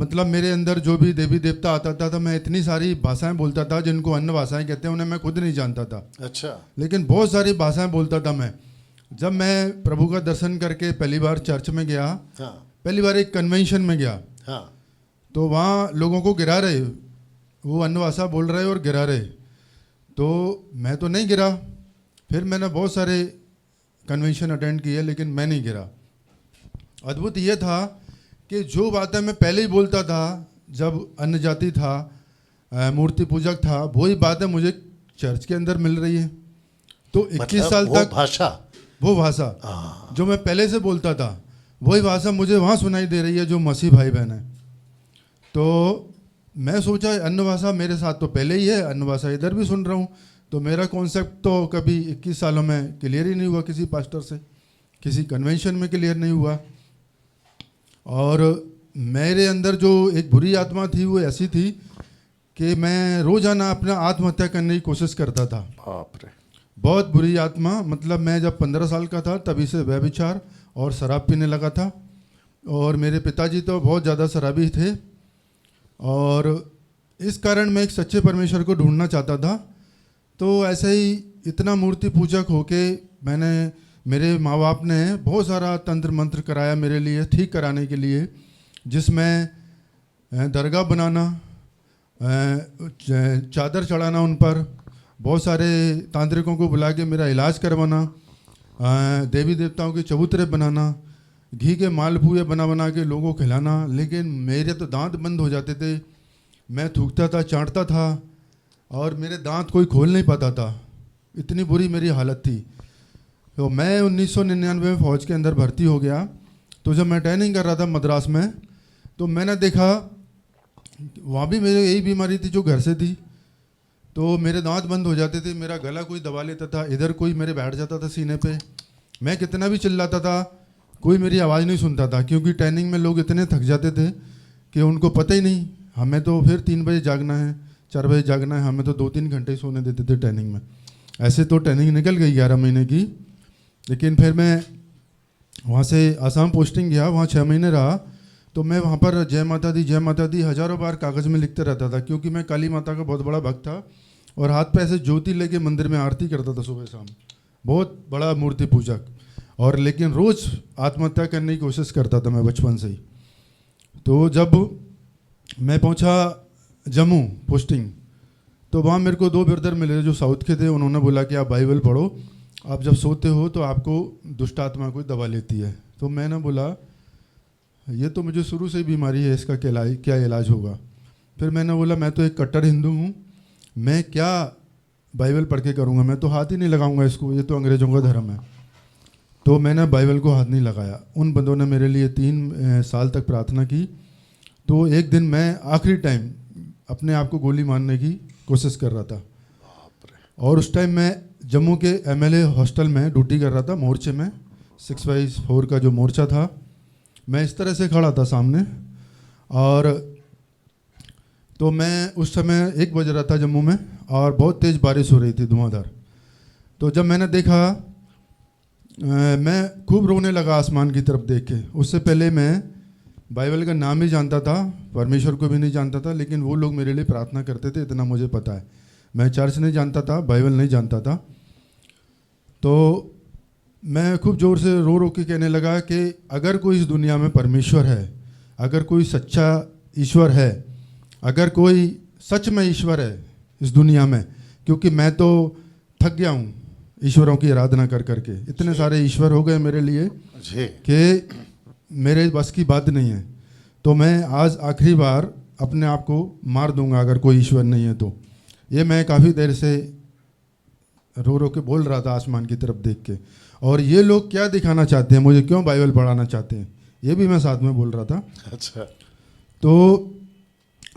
मतलब मेरे अंदर जो भी देवी देवता आता था मैं इतनी सारी भाषाएं बोलता था जिनको अन्य भाषाएं कहते हैं, उन्हें मैं खुद नहीं जानता था। अच्छा। लेकिन बहुत सारी भाषाएं बोलता था मैं। जब मैं प्रभु का दर्शन करके पहली बार चर्च में गया, हाँ पहली बार एक कन्वेंशन में गया, हाँ तो वहाँ लोगों को गिरा रहे, वो अन्य भाषा बोल रहे और गिरा रहे, तो मैं तो नहीं गिरा। फिर मैंने बहुत सारे कन्वेंशन अटेंड किए लेकिन मैं नहीं गिरा। अद्भुत ये था कि जो बातें मैं पहले ही बोलता था जब अन्य जाति था, मूर्ति पूजक था, वही बातें मुझे चर्च के अंदर मिल रही है। तो 21 साल तक वो भाषा जो मैं पहले से बोलता था वही भाषा मुझे वहाँ सुनाई दे रही है जो मसीह भाई बहन है। तो मैं सोचा अन्य भाषा मेरे साथ तो पहले ही है, अन्य भाषा इधर भी सुन रहा हूँ, तो मेरा कॉन्सेप्ट तो कभी 21 सालों में क्लियर ही नहीं हुआ, किसी पास्टर से, किसी कन्वेंशन में क्लियर नहीं हुआ। और मेरे अंदर जो एक बुरी आत्मा थी वो ऐसी थी कि मैं रोज़ाना अपना आत्महत्या करने की कोशिश करता था। बाप रे। बहुत बुरी आत्मा। मतलब मैं जब 15 साल का था तभी से व्यभिचार और शराब पीने लगा था, और मेरे पिताजी तो बहुत ज़्यादा शराबी थे, और इस कारण मैं एक सच्चे परमेश्वर को ढूंढना चाहता था। तो ऐसे ही इतना मूर्ति पूजक होके मैंने, मेरे माँ बाप ने बहुत सारा तंत्र मंत्र कराया मेरे लिए ठीक कराने के लिए, जिसमें दरगाह बनाना, चादर चढ़ाना उन पर, बहुत सारे तांत्रिकों को बुला के मेरा इलाज करवाना, देवी देवताओं के चबूतरे बनाना, घी के मालपुए बना बना के लोगों को खिलाना। लेकिन मेरे तो दांत बंद हो जाते थे, मैं थूकता था, चाटता था, और मेरे दांत कोई खोल नहीं पाता था, इतनी बुरी मेरी हालत थी। तो मैं 1999 में फ़ौज के अंदर भर्ती हो गया। तो जब मैं ट्रेनिंग कर रहा था मद्रास में, तो मैंने देखा वहाँ भी मेरे यही बीमारी थी जो घर से थी। तो मेरे दांत बंद हो जाते थे, मेरा गला कोई दबा लेता था, इधर कोई मेरे बैठ जाता था सीने पे, मैं कितना भी चिल्लाता था कोई मेरी आवाज़ नहीं सुनता था, क्योंकि ट्रेनिंग में लोग इतने थक जाते थे कि उनको पता ही नहीं, हमें तो फिर 3 बजे जागना है, 4 बजे जागना है, हमें तो 2-3 घंटे ही सोने देते थे ट्रेनिंग में। ऐसे तो ट्रेनिंग निकल गई 11 महीने की। लेकिन फिर मैं वहाँ से आसाम पोस्टिंग गया, वहाँ 6 महीने रहा। तो मैं वहाँ पर जय माता दी हज़ारों बार कागज़ में लिखते रहता था, क्योंकि मैं काली माता का बहुत बड़ा भक्त था, और हाथ पे ऐसे ज्योति लेके मंदिर में आरती करता था सुबह शाम, बहुत बड़ा मूर्ति पूजक। और लेकिन रोज़ आत्महत्या करने की कोशिश करता था मैं बचपन से ही। तो जब मैं पहुँचा जम्मू पोस्टिंग, तो वहाँ मेरे को 2 ब्रदर मिले जो साउथ के थे। उन्होंने बोला कि आप बाइबल पढ़ो, आप जब सोते हो तो आपको दुष्ट आत्मा कोई दबा लेती है। तो मैंने बोला ये तो मुझे शुरू से ही बीमारी है, इसका क्या इलाज होगा। फिर मैंने बोला मैं तो एक कट्टर हिंदू हूँ, मैं क्या बाइबल पढ़ के करूँगा, मैं तो हाथ ही नहीं लगाऊंगा इसको, ये तो अंग्रेज़ों का धर्म है। तो मैंने बाइबल को हाथ नहीं लगाया। उन बंदों ने मेरे लिए 3 साल तक प्रार्थना की। तो एक दिन मैं आखिरी टाइम अपने आप को गोली मारने की कोशिश कर रहा था, और उस टाइम मैं जम्मू के MLA हॉस्टल में ड्यूटी कर रहा था, मोर्चे में 6/4 का जो मोर्चा था। मैं इस तरह से खड़ा था सामने, और तो मैं उस समय 1 बज रहा था जम्मू में, और बहुत तेज़ बारिश हो रही थी धुआंधार। तो जब मैंने देखा, मैं खूब रोने लगा आसमान की तरफ देख के। उससे पहले मैं बाइबल का नाम ही जानता था, परमेश्वर को भी नहीं जानता था, लेकिन वो लोग मेरे लिए प्रार्थना करते थे, इतना मुझे पता है। मैं चर्च नहीं जानता था, बाइबल नहीं जानता था। तो मैं खूब ज़ोर से रो रो के कहने लगा कि अगर कोई इस दुनिया में परमेश्वर है, अगर कोई सच्चा ईश्वर है, अगर कोई सच में ईश्वर है इस दुनिया में, क्योंकि मैं तो थक गया हूँ ईश्वरों की आराधना कर करके, इतने सारे ईश्वर हो गए मेरे लिए कि मेरे बस की बात नहीं है। तो मैं आज आखिरी बार अपने आप को मार दूंगा अगर कोई ईश्वर नहीं है तो। ये मैं काफ़ी देर से रो रो के बोल रहा था आसमान की तरफ देख के। और ये लोग क्या दिखाना चाहते हैं मुझे, क्यों बाइबल पढ़ाना चाहते हैं, ये भी मैं साथ में बोल रहा था। अच्छा। तो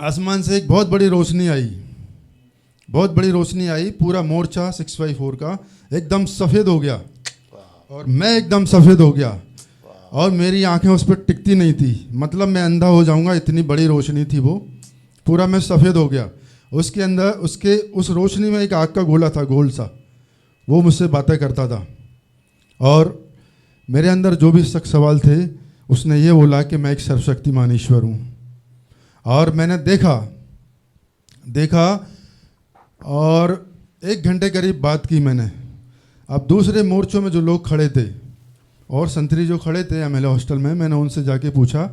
आसमान से एक बहुत बड़ी रोशनी आई, बहुत बड़ी रोशनी आई। पूरा मोर्चा 6/4 का एकदम सफ़ेद हो गया, और मैं एकदम सफ़ेद हो गया, और मेरी आंखें उस पर टिकती नहीं थी, मतलब मैं अंधा हो जाऊंगा, इतनी बड़ी रोशनी थी वो। पूरा मैं सफ़ेद हो गया। उसके अंदर उस रोशनी में एक आग का गोला था, गोल सा, वो मुझसे बातें करता था। और मेरे अंदर जो भी शक सवाल थे, उसने ये बोला कि मैं एक सर्वशक्तिमान ईश्वर हूँ। और मैंने देखा और 1 घंटे करीब बात की मैंने। अब दूसरे मोर्चों में जो लोग खड़े थे और संतरी जो खड़े थे एमएलए हॉस्टल में, मैंने उनसे जाके पूछा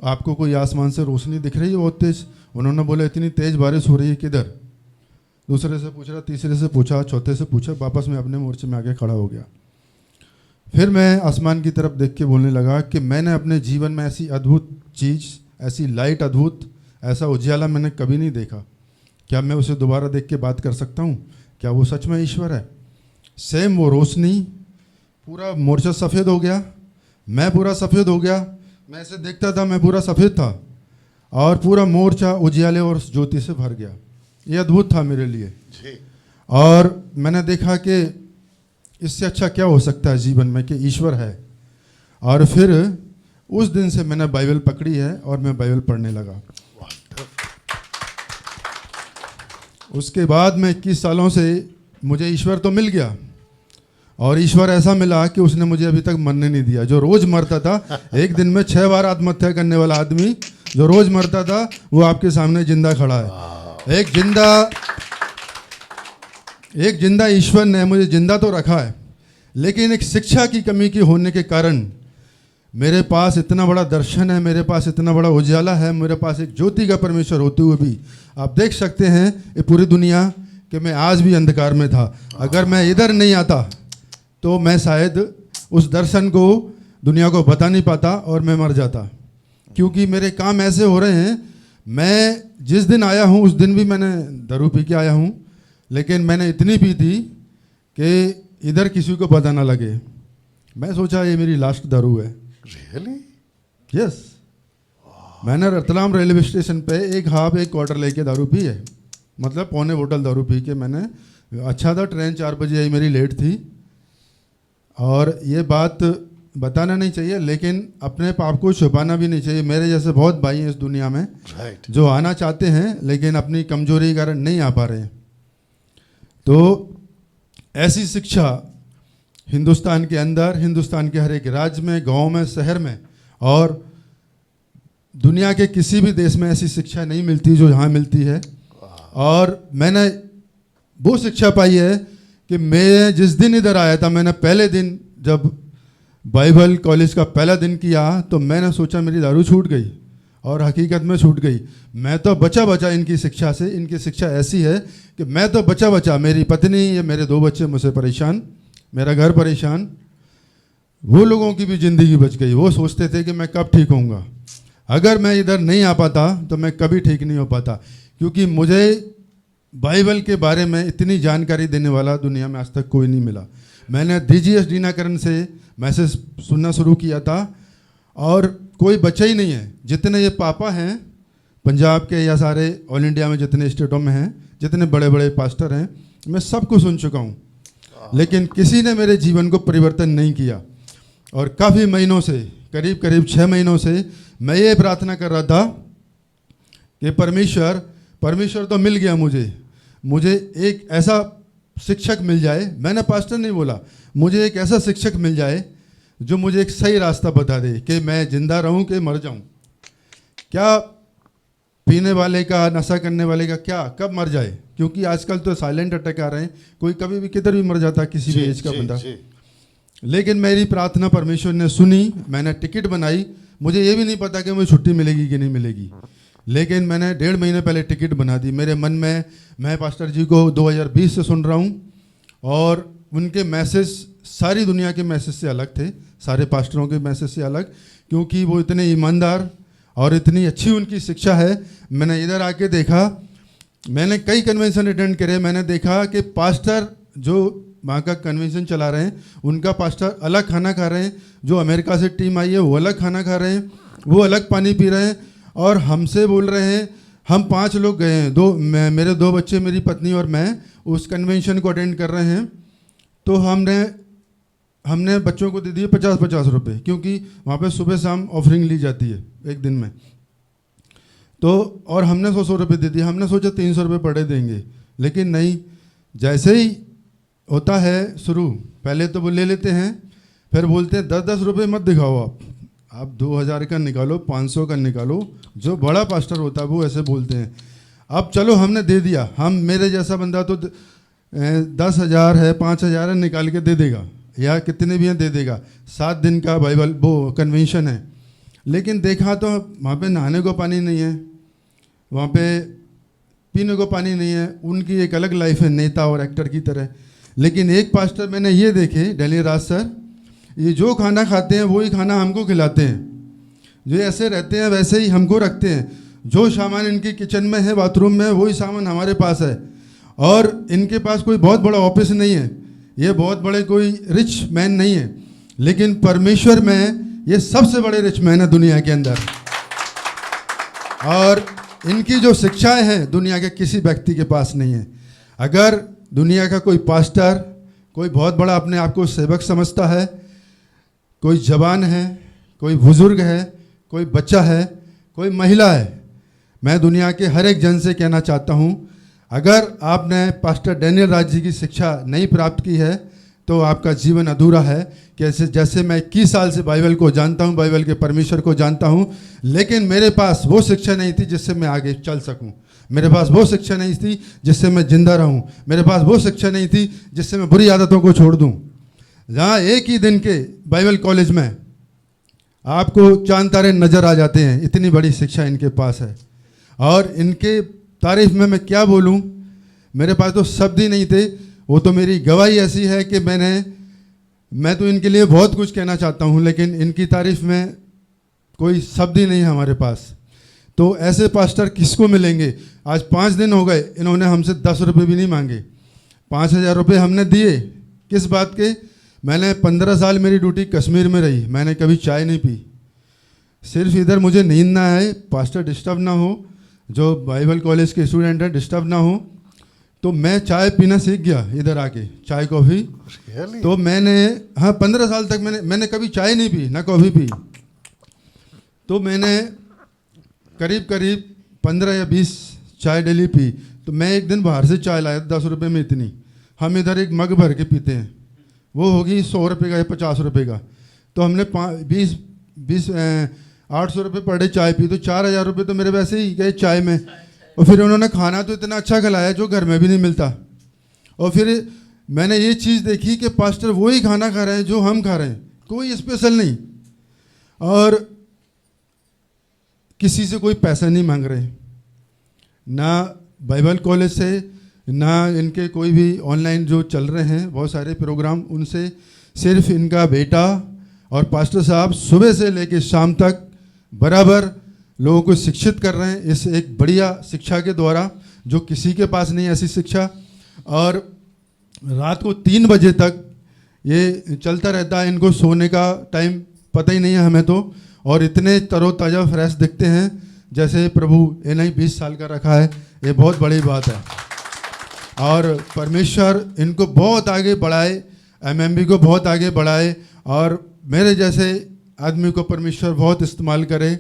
आपको कोई आसमान से रोशनी दिख रही है बहुत तेज? उन्होंने बोला इतनी तेज बारिश हो रही है किधर। दूसरे से पूछ रहा, तीसरे से पूछा, चौथे से पूछा, वापस मैं अपने मोर्चे में आके खड़ा हो गया। फिर मैं आसमान की तरफ देख के बोलने लगा कि मैंने अपने जीवन में ऐसी अद्भुत चीज़, ऐसी लाइट अद्भुत, ऐसा उजियाला मैंने कभी नहीं देखा। क्या मैं उसे दोबारा देख के बात कर सकता हूँ? क्या वो सच में ईश्वर है? सेम वो रोशनी, पूरा मोर्चा सफ़ेद हो गया, मैं पूरा सफ़ेद हो गया। मैं ऐसे देखता था, मैं पूरा सफ़ेद था और पूरा मोर्चा उजियाले और ज्योति से भर गया। ये अद्भुत था मेरे लिए। और मैंने देखा कि इससे अच्छा क्या हो सकता है जीवन में कि ईश्वर है। और फिर उस दिन से मैंने बाइबल पकड़ी है और मैं बाइबल पढ़ने लगा। उसके बाद में 21 सालों से मुझे ईश्वर तो मिल गया, और ईश्वर ऐसा मिला कि उसने मुझे अभी तक मरने नहीं दिया। जो रोज़ मरता था, एक दिन में 6 बार आत्महत्या करने वाला आदमी जो रोज़ मरता था, वो आपके सामने जिंदा खड़ा है। एक जिंदा ईश्वर ने मुझे जिंदा तो रखा है, लेकिन एक शिक्षा की कमी के होने के कारण मेरे पास इतना बड़ा दर्शन है, मेरे पास इतना बड़ा उजाला है, मेरे पास एक ज्योति का परमेश्वर होते हुए भी आप देख सकते हैं ये पूरी दुनिया कि मैं आज भी अंधकार में था। अगर मैं इधर नहीं आता तो मैं शायद उस दर्शन को दुनिया को बता नहीं पाता और मैं मर जाता, क्योंकि मेरे काम ऐसे हो रहे हैं। मैं जिस दिन आया हूँ उस दिन भी मैंने दारू पी के आया हूँ, लेकिन मैंने इतनी पी थी कि इधर किसी को पता ना लगे। मैं सोचा ये मेरी लास्ट दारू है। Really? यस, मैंने रतलाम रेलवे स्टेशन पे एक क्वार्टर लेके दारू पी है, मतलब पौने बोतल दारू पी के मैंने। अच्छा था, ट्रेन 4 बजे आई, मेरी लेट थी। और ये बात बताना नहीं चाहिए, लेकिन अपने पाप को छुपाना भी नहीं चाहिए। मेरे जैसे बहुत भाई हैं इस दुनिया में जो आना चाहते हैं, लेकिन अपनी कमजोरी के कारण नहीं आ पा रहे हैं। तो ऐसी शिक्षा हिंदुस्तान के अंदर, हिंदुस्तान के हर एक राज्य में, गांव में, शहर में और दुनिया के किसी भी देश में ऐसी शिक्षा नहीं मिलती जो यहाँ मिलती है। और मैंने वो शिक्षा पाई है कि मैं जिस दिन इधर आया था, मैंने पहले दिन जब बाइबल कॉलेज का पहला दिन किया तो मैंने सोचा मेरी दारू छूट गई, और हकीकत में छूट गई। मैं तो बचा बचा इनकी शिक्षा से। इनकी शिक्षा ऐसी है कि मैं तो बचा बचा, मेरी पत्नी, ये मेरे 2 बच्चे मुझसे परेशान, मेरा घर परेशान, वो लोगों की भी ज़िंदगी बच गई। वो सोचते थे कि मैं कब ठीक होऊंगा। अगर मैं इधर नहीं आ पाता तो मैं कभी ठीक नहीं हो पाता, क्योंकि मुझे बाइबल के बारे में इतनी जानकारी देने वाला दुनिया में आज तक कोई नहीं मिला। मैंने DGS डीनाकरण से मैसेज सुनना शुरू किया था और कोई बचा ही नहीं है। जितने ये पापा हैं पंजाब के या सारे ऑल इंडिया में जितने स्टेटों में हैं, जितने बड़े बड़े पास्टर हैं, मैं सबको सुन चुका हूँ, लेकिन किसी ने मेरे जीवन को परिवर्तन नहीं किया। और काफ़ी महीनों से, करीब करीब 6 महीनों से मैं ये प्रार्थना कर रहा था कि परमेश्वर तो मिल गया, मुझे एक ऐसा शिक्षक मिल जाए। मैंने पास्टर नहीं बोला, मुझे एक ऐसा शिक्षक मिल जाए जो मुझे एक सही रास्ता बता दे कि मैं जिंदा रहूं कि मर जाऊं। क्या पीने वाले का, नशा करने वाले का क्या कब मर जाए, क्योंकि आजकल तो साइलेंट अटैक आ रहे हैं, कोई कभी भी किधर भी मर जाता है, किसी भी एज का बंदा। लेकिन मेरी प्रार्थना परमेश्वर ने सुनी, मैंने टिकट बनाई। मुझे ये भी नहीं पता कि मुझे छुट्टी मिलेगी कि नहीं मिलेगी, लेकिन मैंने 1.5 महीने पहले टिकट बना दी। मेरे मन में, मैं पास्टर जी को 2020 से सुन रहा हूँ और उनके मैसेज सारी दुनिया के मैसेज से अलग थे, सारे पास्टरों के मैसेज से अलग, क्योंकि वो इतने ईमानदार और इतनी अच्छी उनकी शिक्षा है। मैंने इधर आके देखा, मैंने कई कन्वेंशन अटेंड करे, मैंने देखा कि पास्टर जो वहाँ का कन्वेंशन चला रहे हैं, उनका पास्टर अलग खाना खा रहे हैं, जो अमेरिका से टीम आई है वो अलग खाना खा रहे हैं, वो अलग पानी पी रहे हैं, और हमसे बोल रहे हैं। हम 5 लोग गए हैं, मेरे 2 बच्चे, मेरी पत्नी और मैं उस कन्वेंशन को अटेंड कर रहे हैं। तो हमने बच्चों को दे दिए 50-50 रुपये, क्योंकि वहाँ पे सुबह शाम ऑफरिंग ली जाती है एक दिन में। तो और हमने 100 रुपये दे दिए। हमने सोचा 300 रुपये पड़े देंगे, लेकिन नहीं। जैसे ही होता है शुरू, पहले तो वो ले लेते हैं, फिर बोलते हैं 10-10 रुपये मत दिखाओ आप 2000 का निकालो, 500 का निकालो, जो बड़ा पास्टर होता है वो ऐसे बोलते हैं। अब चलो हमने दे दिया, हम मेरे जैसा बंदा तो 10,000 है, 5,000 है, निकाल के दे देगा, या कितने भी हैं दे देगा। 7 दिन का बाइबल वो कन्वेंशन है, लेकिन देखा तो वहाँ पे नहाने को पानी नहीं है, वहाँ पे पीने को पानी नहीं है। उनकी एक अलग लाइफ है नेता और एक्टर की तरह। लेकिन एक पास्टर मैंने ये देखे, डेली राज सर, ये जो खाना खाते हैं वही खाना हमको खिलाते हैं, जो ऐसे रहते हैं वैसे ही हमको रखते हैं। जो सामान इनके किचन में है, बाथरूम में है, वही सामान हमारे पास है। और इनके पास कोई बहुत बड़ा ऑफिस नहीं है, ये बहुत बड़े कोई रिच मैन नहीं है, लेकिन परमेश्वर में ये सबसे बड़े रिच मैन है दुनिया के अंदर। और इनकी जो शिक्षाएं हैं दुनिया के किसी व्यक्ति के पास नहीं है। अगर दुनिया का कोई पास्टर, कोई बहुत बड़ा अपने आप को सेवक समझता है, कोई जवान है, कोई बुजुर्ग है, कोई बच्चा है, कोई महिला है, मैं दुनिया के हर एक जन से कहना चाहता हूँ, अगर आपने पास्टर डैनियल राज जी की शिक्षा नहीं प्राप्त की है तो आपका जीवन अधूरा है। कैसे, जैसे मैं 21 साल से बाइबल को जानता हूँ, बाइबल के परमेश्वर को जानता हूँ, लेकिन मेरे पास वो शिक्षा नहीं थी जिससे मैं आगे चल सकूँ। मेरे पास वो शिक्षा नहीं थी जिससे मैं जिंदा रहूँ। मेरे पास वो शिक्षा नहीं थी जिससे मैं बुरी आदतों को छोड़ दूँ। जहाँ एक ही दिन के बाइबल कॉलेज में आपको चांद तारे नज़र आ जाते हैं, इतनी बड़ी शिक्षा इनके पास है। और इनके तारीफ में मैं क्या बोलूँ, मेरे पास तो शब्द ही नहीं थे। वो तो मेरी गवाही ऐसी है कि मैं तो इनके लिए बहुत कुछ कहना चाहता हूँ, लेकिन इनकी तारीफ में कोई शब्द ही नहीं है हमारे पास। तो ऐसे पास्टर किसको मिलेंगे? आज 5 दिन हो गए, इन्होंने हमसे 10 रुपये भी नहीं मांगे। 5,000 रुपये हमने दिए, किस बात के? मैंने 15 साल मेरी ड्यूटी कश्मीर में रही, मैंने कभी चाय नहीं पी। सिर्फ इधर मुझे नींद ना आए, पास्टर डिस्टर्ब ना हो, जो बाइबल कॉलेज के स्टूडेंट हैं डिस्टर्ब ना हो, तो मैं चाय पीना सीख गया इधर आके, चाय कॉफ़ी। तो मैंने 15 साल तक मैंने कभी चाय नहीं पी, ना कॉफ़ी पी। तो मैंने करीब 15 या 20 चाय डेली पी। तो मैं एक दिन बाहर से चाय लाया 10 रुपये में इतनी, हम इधर एक मग भर के पीते हैं, वो होगी 100 रुपये का या 50 रुपये का। तो हमने 800 रुपये पर डे चाय पी, तो 4,000 रुपये तो मेरे वैसे ही गए चाय में। और फिर उन्होंने खाना तो इतना अच्छा खिलाया जो घर में भी नहीं मिलता। और फिर मैंने ये चीज़ देखी कि पास्टर वही खाना खा रहे हैं जो हम खा रहे हैं, कोई स्पेशल नहीं, और किसी से कोई पैसा नहीं मांग रहे, ना बाइबल कॉलेज से, ना इनके कोई भी ऑनलाइन जो चल रहे हैं बहुत सारे प्रोग्राम, उनसे। सिर्फ इनका बेटा और पास्टर साहब सुबह से लेकर शाम तक बराबर लोगों को शिक्षित कर रहे हैं इस एक बढ़िया शिक्षा के द्वारा, जो किसी के पास नहीं ऐसी शिक्षा। और रात को 3 बजे तक ये चलता रहता है, इनको सोने का टाइम पता ही नहीं है हमें तो। और इतने तरोताज़ा फ्रेश दिखते हैं जैसे प्रभु इन्हें 20 साल का रखा है, ये बहुत बड़ी बात है। और परमेश्वर इनको बहुत आगे बढ़ाए, MMB को बहुत आगे बढ़ाए, और मेरे जैसे आदमी को परमेश्वर बहुत इस्तेमाल करे,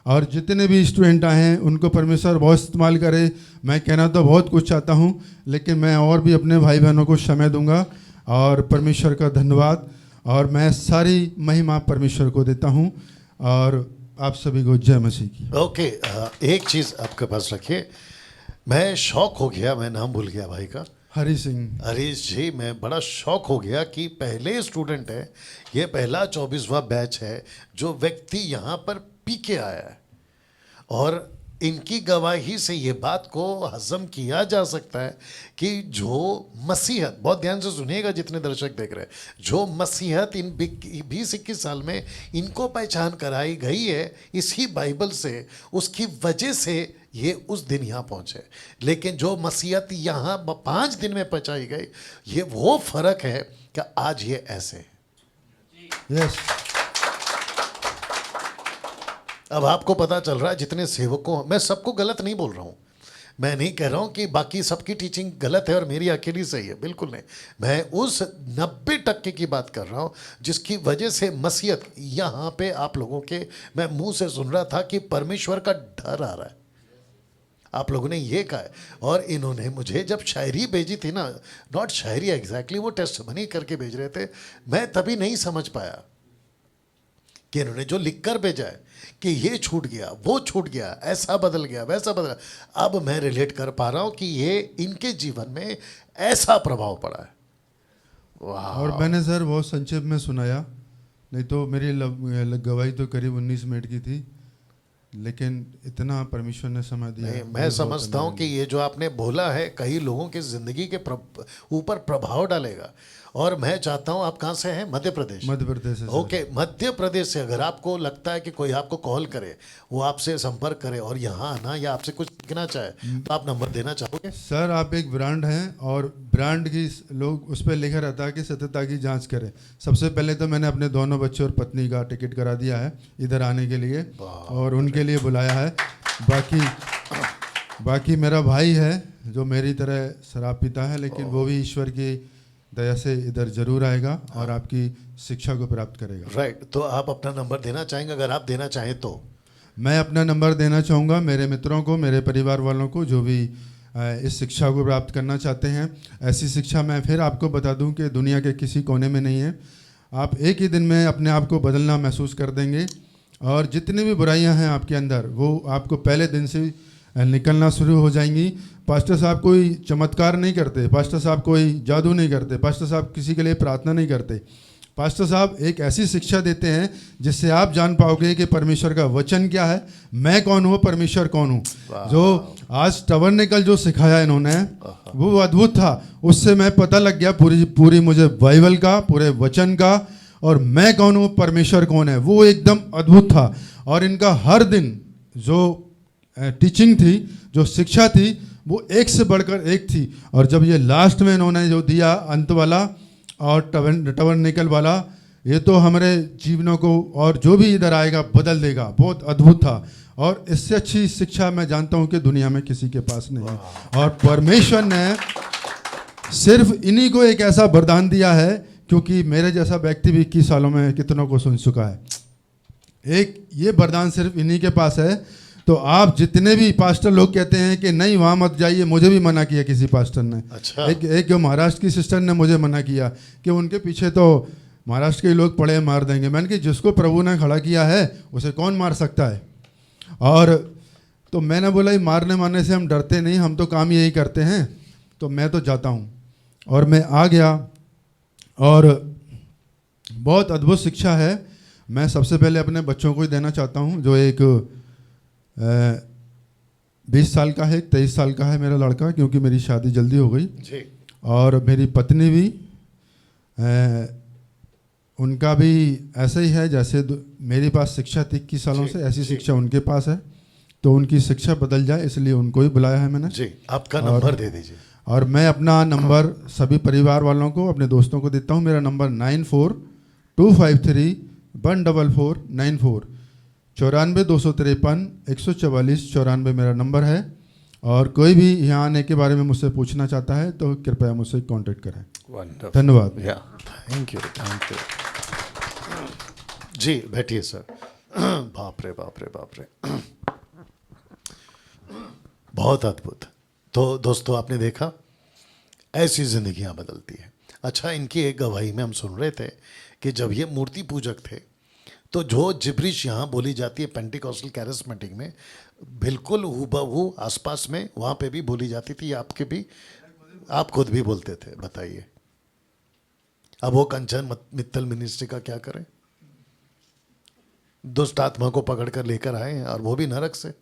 और जितने भी स्टूडेंट आए हैं उनको परमेश्वर बहुत इस्तेमाल करे। मैं कहना तो बहुत कुछ चाहता हूँ, लेकिन मैं और भी अपने भाई बहनों को समय दूंगा। और परमेश्वर का धन्यवाद, और मैं सारी महिमा परमेश्वर को देता हूँ, और आप सभी को जय मसीह की। ओके, एक चीज़ आपके पास रखिए, मैं शौक हो गया, मैं नाम भूल गया भाई का, हरी सिंह। हरीश जी, मैं बड़ा शौक हो गया कि पहले स्टूडेंट है, ये पहला 24वां बैच है जो व्यक्ति यहाँ पर पी के आया है, और इनकी गवाही से ये बात को हजम किया जा सकता है कि जो मसीहत, बहुत ध्यान से सुनिएगा जितने दर्शक देख रहे हैं, जो मसीहत इन 20-21 साल में इनको पहचान कराई गई है इसी बाइबल से, उसकी वजह से ये उस दिन यहाँ पहुँचे। लेकिन जो मसीहत यहाँ 5 दिन में पहुँचाई गई, ये वो फर्क है कि आज ये ऐसे। यस, अब आपको पता चल रहा है जितने सेवकों, मैं सबको गलत नहीं बोल रहा हूँ, मैं नहीं कह रहा हूँ कि बाकी सबकी टीचिंग गलत है और मेरी अकेली सही है, बिल्कुल नहीं। मैं उस 90% की बात कर रहा हूँ जिसकी वजह से मसीहत यहाँ पे आप लोगों के, मैं मुंह से सुन रहा था कि परमेश्वर का डर आ रहा है। आप लोगों ने ये कहा है, और इन्होंने मुझे जब शायरी भेजी थी ना, नॉट शायरी एग्जैक्टली, वो टेस्ट बनी करके भेज रहे थे, मैं तभी नहीं समझ पाया कि इन्होंने जो लिख कर भेजा है कि ये छूट गया, वो छूट गया, ऐसा बदल गया, वैसा बदल गया, अब मैं रिलेट कर पा रहा हूं कि ये इनके जीवन में ऐसा प्रभाव पड़ा है। वाह। और मैंने सर बहुत संक्षेप में सुनाया, नहीं तो मेरी गवाही तो करीब 19 मिनट की थी, लेकिन इतना परमेश्वर ने समय दिया। नहीं, मैं समझता हूं कि ये जो आपने बोला है कई लोगों की जिंदगी के ऊपर प्रभाव डालेगा। और मैं चाहता हूं, आप कहां से हैं? मध्य प्रदेश। मध्य प्रदेश से सर। ओके, मध्य प्रदेश से अगर आपको लगता है कि कोई आपको कॉल करे, वो आपसे संपर्क करे और यहाँ आना या आपसे कुछ सीखना चाहे, तो आप नंबर देना चाहोगे? सर आप एक ब्रांड हैं और ब्रांड की लोग उस पर लिखा रहता है कि सत्यता की जांच करें। सबसे पहले तो मैंने अपने दोनों बच्चे और पत्नी का टिकट करा दिया है इधर आने के लिए और उनके लिए बुलाया है। बाकी मेरा भाई है जो मेरी तरह शराब पीता है, लेकिन वो भी ईश्वर की दया से इधर जरूर आएगा और आपकी शिक्षा को प्राप्त करेगा। राइट, तो आप अपना नंबर देना चाहेंगे? अगर आप देना चाहें तो। मैं अपना नंबर देना चाहूँगा मेरे मित्रों को, मेरे परिवार वालों को जो भी इस शिक्षा को प्राप्त करना चाहते हैं। ऐसी शिक्षा मैं फिर आपको बता दूं कि दुनिया के किसी कोने में नहीं है। आप एक ही दिन में अपने आप को बदलना महसूस कर देंगे और जितनी भी बुराइयां हैं आपके अंदर वो आपको पहले दिन से निकलना शुरू हो जाएंगी। पास्टर साहब कोई चमत्कार नहीं करते, पास्टर साहब कोई जादू नहीं करते, पास्टर साहब किसी के लिए प्रार्थना नहीं करते। पास्टर साहब एक ऐसी शिक्षा देते हैं जिससे आप जान पाओगे कि परमेश्वर का वचन क्या है, मैं कौन हूँ, परमेश्वर कौन हूँ। जो आज टबरनेकल जो सिखाया इन्होंने वो अद्भुत था। उससे मैं पता लग गया पूरी मुझे बाइबल का, पूरे वचन का, और मैं कौन हूँ, परमेश्वर कौन है, वो एकदम अद्भुत था। और इनका हर दिन जो टीचिंग थी, जो शिक्षा थी, वो एक से बढ़कर एक थी। और जब ये लास्ट में इन्होंने जो दिया अंत वाला और टबरनेकल वाला, ये तो हमारे जीवनों को और जो भी इधर आएगा बदल देगा। बहुत अद्भुत था और इससे अच्छी शिक्षा मैं जानता हूँ कि दुनिया में किसी के पास नहीं है। और परमेश्वर ने सिर्फ इन्हीं को एक ऐसा वरदान दिया है, क्योंकि मेरे जैसा व्यक्ति भी 21 सालों में कितनों को सुन चुका है। एक ये वरदान सिर्फ इन्हीं के पास है। तो आप जितने भी पास्टर लोग कहते हैं कि नहीं वहाँ मत जाइए, मुझे भी मना किया किसी पास्टर ने। अच्छा। एक जो महाराष्ट्र की सिस्टर ने मुझे मना किया कि उनके पीछे तो महाराष्ट्र के लोग पड़े मार देंगे। मैंने कि जिसको प्रभु ने खड़ा किया है उसे कौन मार सकता है। और तो मैंने बोला मारने से हम डरते नहीं, हम तो काम यही करते हैं। तो मैं तो जाता हूँ और मैं आ गया और बहुत अद्भुत शिक्षा है। मैं सबसे पहले अपने बच्चों को ही देना चाहता हूँ। जो एक 20 साल का है, 23 साल का है मेरा लड़का, क्योंकि मेरी शादी जल्दी हो गई जी। और मेरी पत्नी भी उनका भी ऐसा ही है जैसे मेरे पास शिक्षा थी 21 सालों से, ऐसी शिक्षा उनके पास है। तो उनकी शिक्षा बदल जाए इसलिए उनको ही बुलाया है मैंने। जी, आपका नंबर दे दीजिए। और मैं अपना नंबर सभी परिवार वालों को, अपने दोस्तों को देता हूँ। मेरा नंबर 9425314494 94 253 144 94 मेरा नंबर है। और कोई भी यहाँ आने के बारे में मुझसे पूछना चाहता है तो कृपया मुझसे कांटेक्ट करें। धन्यवाद। Thank you. जी बैठिए सर। बाप रे बाप रे बाप रे, बहुत अद्भुत। तो दोस्तों आपने देखा, ऐसी जिंदगियां बदलती हैं। अच्छा, इनकी एक गवाही में हम सुन रहे थे कि जब ये मूर्ति पूजक थे तो जो जिब्रिश यहाँ बोली जाती है पेंटिकॉस्टल कैरिस्मेटिक में, बिल्कुल हूबहू आसपास में वहाँ पे भी बोली जाती थी। आपके भी, आप खुद भी बोलते थे। बताइए अब वो कंचन मित्तल मिनिस्ट्री का क्या करें? दुष्ट आत्मा को पकड़ कर लेकर आए हैं और वो भी नरक से।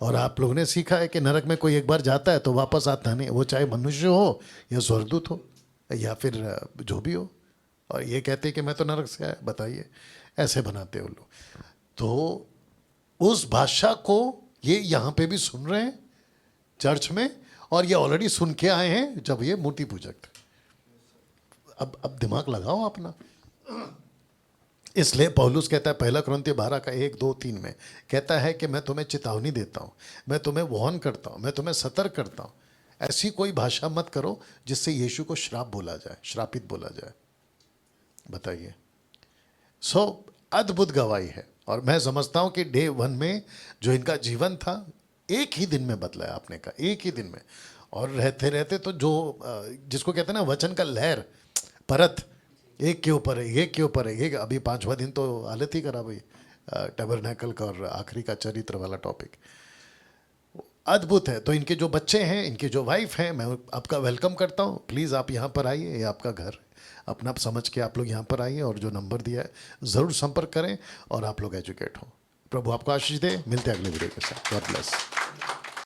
और आप लोगों ने सीखा है कि नरक में कोई एक बार जाता है तो वापस आता नहीं, वो चाहे मनुष्य हो या स्वर्गदूत हो या फिर जो भी हो। और ये कहते हैं कि मैं तो नरक से आया। बताइए, ऐसे बनाते हो लोग। तो उस भाषा को ये यहाँ पे भी सुन रहे हैं चर्च में, और ये ऑलरेडी सुन के आए हैं जब ये मूर्ति पूजक थे। अब दिमाग लगाओ अपना। इसलिए पौलुस कहता है 1 कुरिन्थियों 12 का 1, 2, 3 में कहता है कि मैं तुम्हें चेतावनी देता हूँ, मैं तुम्हें वार्न करता हूँ, मैं तुम्हें सतर्क करता हूँ, ऐसी कोई भाषा मत करो जिससे यीशु को श्राप बोला जाए, श्रापित बोला जाए। बताइए। अद्भुत गवाही है। और मैं समझता हूँ कि डे 1 में जो इनका जीवन था एक ही दिन में बदला है। आपने कहा एक ही दिन में, और रहते रहते तो जो जिसको कहते हैं ना वचन का लहर, परत, एक के ऊपर है, एक के ऊपर है, एक अभी 5वां दिन तो हालत ही खराब हुई टैबरनेकल का और आखिरी का चरित्र वाला टॉपिक अद्भुत है। तो इनके जो बच्चे हैं, इनकी जो वाइफ हैं, मैं आपका वेलकम करता हूँ। प्लीज़ आप यहाँ पर आइए, ये आपका घर है, अपना समझ के आप लोग यहाँ पर आइए और जो नंबर दिया है ज़रूर संपर्क करें और आप लोग एजुकेट हो। प्रभु आपको आशीष दे। मिलते हैं अगले वीडियो के साथ। God bless.